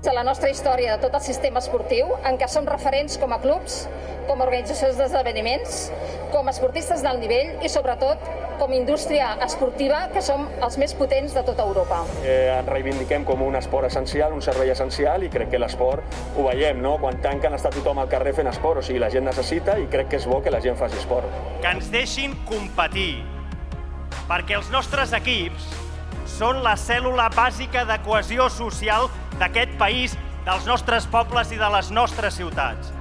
a la nostra història de tot el sistema esportiu, en què som referents com a clubs, com a organitzacions d'esdeveniments, com a esportistes d'alt nivell i, sobretot, com a indústria esportiva, que som els més potents de tota Europa. Ens reivindiquem com un esport essencial, un servei essencial, i crec que l'esport ho veiem, no? Quan tanquen està tothom al carrer fent esport, o sigui, la gent necessita i crec que és bo que la gent faci esport. Que ens deixin competir, perquè els nostres equips són la cèl·lula bàsica de cohesió social d'aquest país, dels nostres pobles i de les nostres ciutats,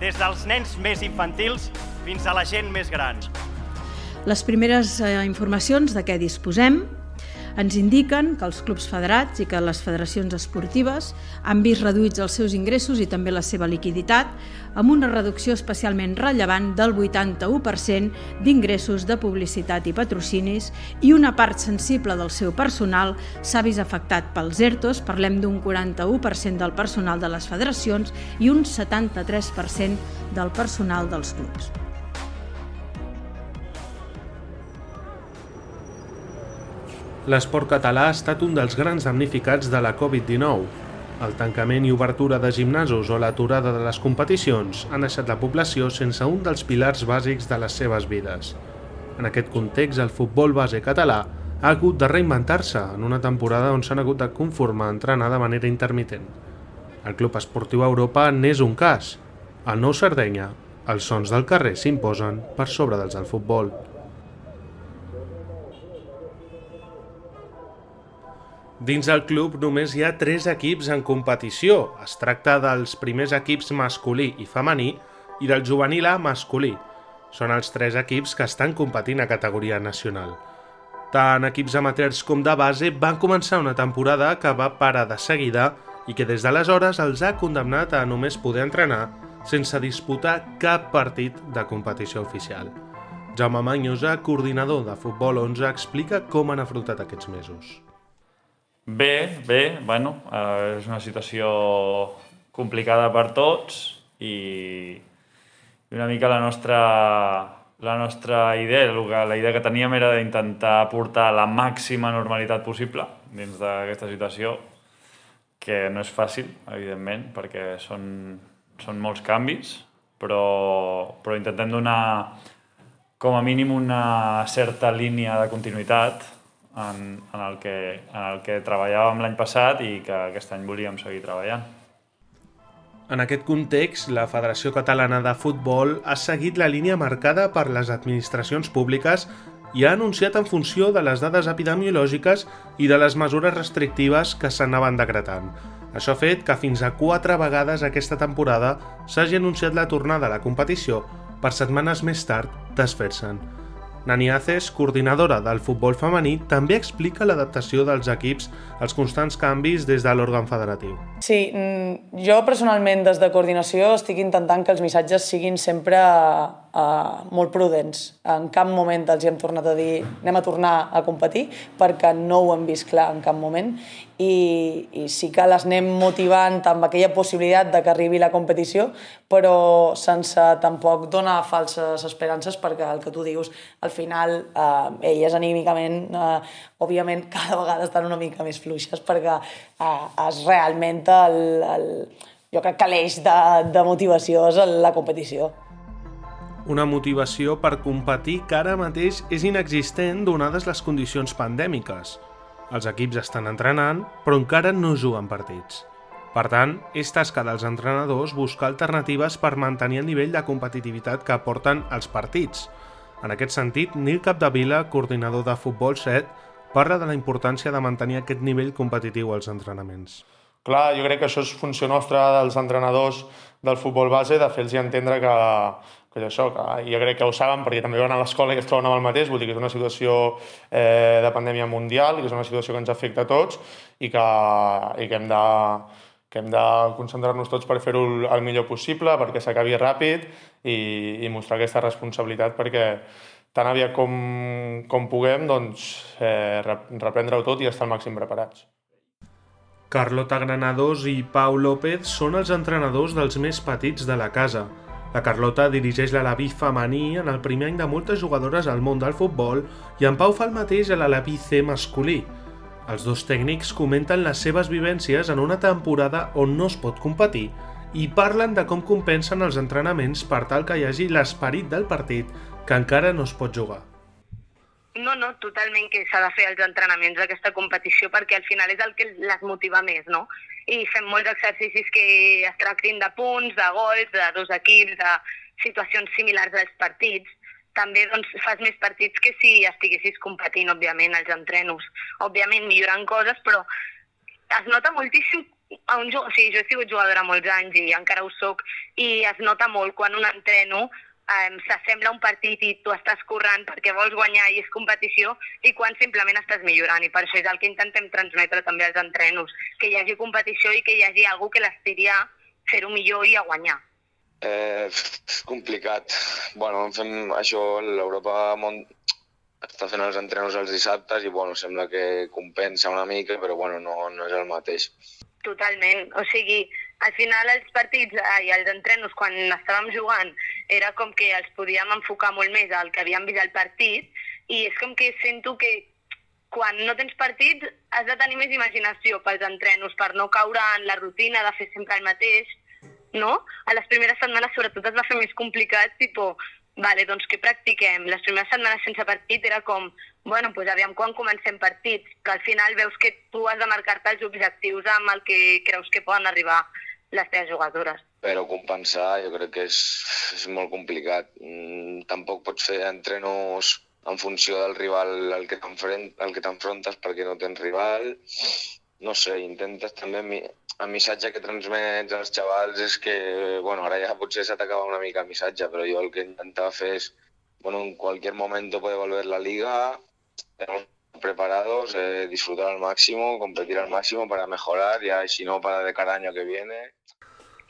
des dels nens més infantils fins a la gent més gran. Les primeres informacions de què disposem ens indiquen que els clubs federats i que les federacions esportives han vist reduïts els seus ingressos i també la seva liquiditat, amb una reducció especialment rellevant del 81% d'ingressos de publicitat i patrocinis, i una part sensible del seu personal s'ha vist afectat pels ERTOs, parlem d'un 41% del personal de les federacions i un 73% del personal dels clubs. L'esport català ha estat un dels grans damnificats de la Covid-19. El tancament i obertura de gimnasos o l'aturada de les competicions han deixat la població sense un dels pilars bàsics de les seves vides. En aquest context, el futbol base català ha hagut de reinventar-se en una temporada on s'han hagut de conformar a entrenar de manera intermitent. El Club Esportiu Europa n'és un cas. Al Nou Sardenya, els sons del carrer s'imposen per sobre dels del futbol. Dins el club només hi ha 3 equips en competició. Es tracta dels primers equips masculí i femení i del juvenil A masculí. Són els 3 equips que estan competint a categoria nacional. Tant equips amateurs com de base van començar una temporada que va parar de seguida i que des d'aleshores els ha condemnat a només poder entrenar sense disputar cap partit de competició oficial. Jaume Manyosa, coordinador de Futbol 11, explica com han afrontat aquests mesos. Bé, és una situació complicada per tots i una mica la nostra idea, la idea que teníem era d'intentar portar la màxima normalitat possible dins d'aquesta situació, que no és fàcil, evidentment, perquè són molts canvis, però intentem donar com a mínim una certa línia de continuïtat en el que treballàvem l'any passat i que aquest any volíem seguir treballant. En aquest context, la Federació Catalana de Futbol ha seguit la línia marcada per les administracions públiques i ha anunciat en funció de les dades epidemiològiques i de les mesures restrictives que s'anaven decretant. Això ha fet que fins a 4 vegades aquesta temporada s'hagi anunciat la tornada a la competició per setmanes més tard desfer-se'n. Nani Aces, coordinadora del futbol femení, també explica l'adaptació dels equips als constants canvis des de l'òrgan federatiu. Sí, jo personalment des de coordinació estic intentant que els missatges siguin sempre molt prudents. En cap moment els hem tornat a dir anem a tornar a competir perquè no ho hem vist clar en cap moment i sí que les anem motivant amb aquella possibilitat de que arribi la competició, però sense tampoc donar falses esperances perquè el que tu dius, al final elles anímicament, òbviament, cada vegada estan una mica més fluixes perquè és realment jo crec que l'eix de motivació és la competició. Una motivació per competir que ara mateix és inexistent donades les condicions pandèmiques. Els equips estan entrenant, però encara no juguen partits. Per tant, és tasca dels entrenadors buscar alternatives per mantenir el nivell de competitivitat que aporten els partits. En aquest sentit, Nil Capdevila, coordinador de Futbol 7, parla de la importància de mantenir aquest nivell competitiu als entrenaments. Clar, jo crec que això és funció nostra dels entrenadors del futbol base, de fer-los entendre que això, que jo crec que ho saben perquè també van a l'escola i es troben amb el mateix, vull dir que és una situació de pandèmia mundial i que és una situació que ens afecta a tots i que hem de concentrar-nos tots per fer-ho el millor possible, perquè s'acabi ràpid i mostrar aquesta responsabilitat perquè tan aviat com puguem reprendre-ho tot i estar al màxim preparats. Carlota Granados i Pau López són els entrenadors dels més petits de la casa. La Carlota dirigeix l'Alaví femení en el primer any de moltes jugadores al món del futbol i en Pau fa el mateix a l'Alaví C masculí. Els dos tècnics comenten les seves vivències en una temporada on no es pot competir i parlen de com compensen els entrenaments per tal que hi hagi l'esperit del partit que encara no es pot jugar. No, totalment que s'ha de fer els entrenaments d'aquesta competició perquè al final és el que les motiva més, no? I fem molts exercicis que es tractin de punts, de gols, de dos equips, de situacions similars als partits. També doncs, fas més partits que si estiguessis competint, òbviament, als entrenos. Òbviament milloren coses, però es nota moltíssim a un jugador. O sigui, jo he sigut jugadora molts anys i encara ho soc, i es nota molt quan un entreno s'assembla un partit i tu estàs corrent perquè vols guanyar i és competició, i quan simplement estàs millorant, i per això és el que intentem transmetre també als entrenos, que hi hagi competició i que hi hagi algú que l'estiri a fer-ho millor i a guanyar. És complicat. Bueno, fem això, l'Europa està fent els entrenos els dissabtes i sembla que compensa una mica, però no és el mateix. Totalment. O sigui, al final els partits i els entrenos quan estàvem jugant era com que els podíem enfocar molt més al que havíem vist al partit, i és com que sento que quan no tens partits has de tenir més imaginació pels entrenos per no caure en la rutina de fer sempre el mateix, no? A les primeres setmanes sobretot es va fer més complicat, doncs què practiquem? Les primeres setmanes sense partit era com, aviam quan comencem partits, que al final veus que tu has de marcar-te els objectius amb el que creus que poden arribar les teves jugadores. Però compensar jo crec que és molt complicat. Tampoc pots fer entrenos en funció del rival al que t'enfrontes perquè no tens rival. No sé, intentes també... El missatge que transmets als xavals és que, ara ja potser se t'acaba una mica el missatge, però jo el que intentaba fer és, en cualquier momento puede volver la liga, estamos preparados, disfrutar al máximo, competir al máximo para mejorar, y si no, para de cada año que viene.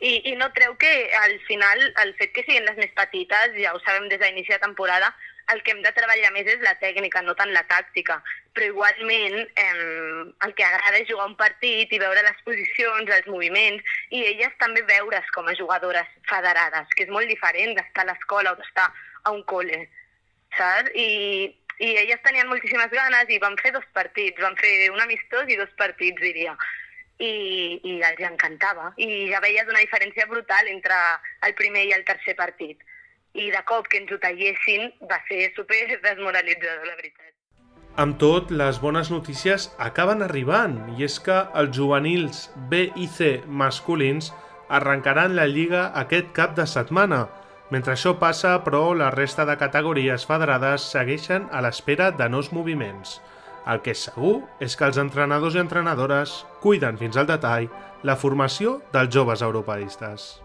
I no treu que al final el fet que siguin les més petites, ja ho sabem des d'inici de temporada, el que hem de treballar més és la tècnica, no tant la tàctica. Però igualment el que agrada és jugar un partit i veure les posicions, els moviments, i elles també veure's com a jugadores federades, que és molt diferent d'estar a l'escola o d'estar a un col·le, saps? I elles tenien moltíssimes ganes i van fer 2 partits, van fer un amistós i 2 partits, diria. I els encantava. I ja veies una diferència brutal entre el primer i el tercer partit. I de cop que ens ho tallessin va ser super desmoralitzador, la veritat. Amb tot, les bones notícies acaben arribant, i és que els juvenils B i C masculins arrencaran la Lliga aquest cap de setmana. Mentre això passa, però, la resta de categories federades segueixen a l'espera de nous moviments. El que és segur és que els entrenadors i entrenadores cuiden fins al detall la formació dels joves europeistes.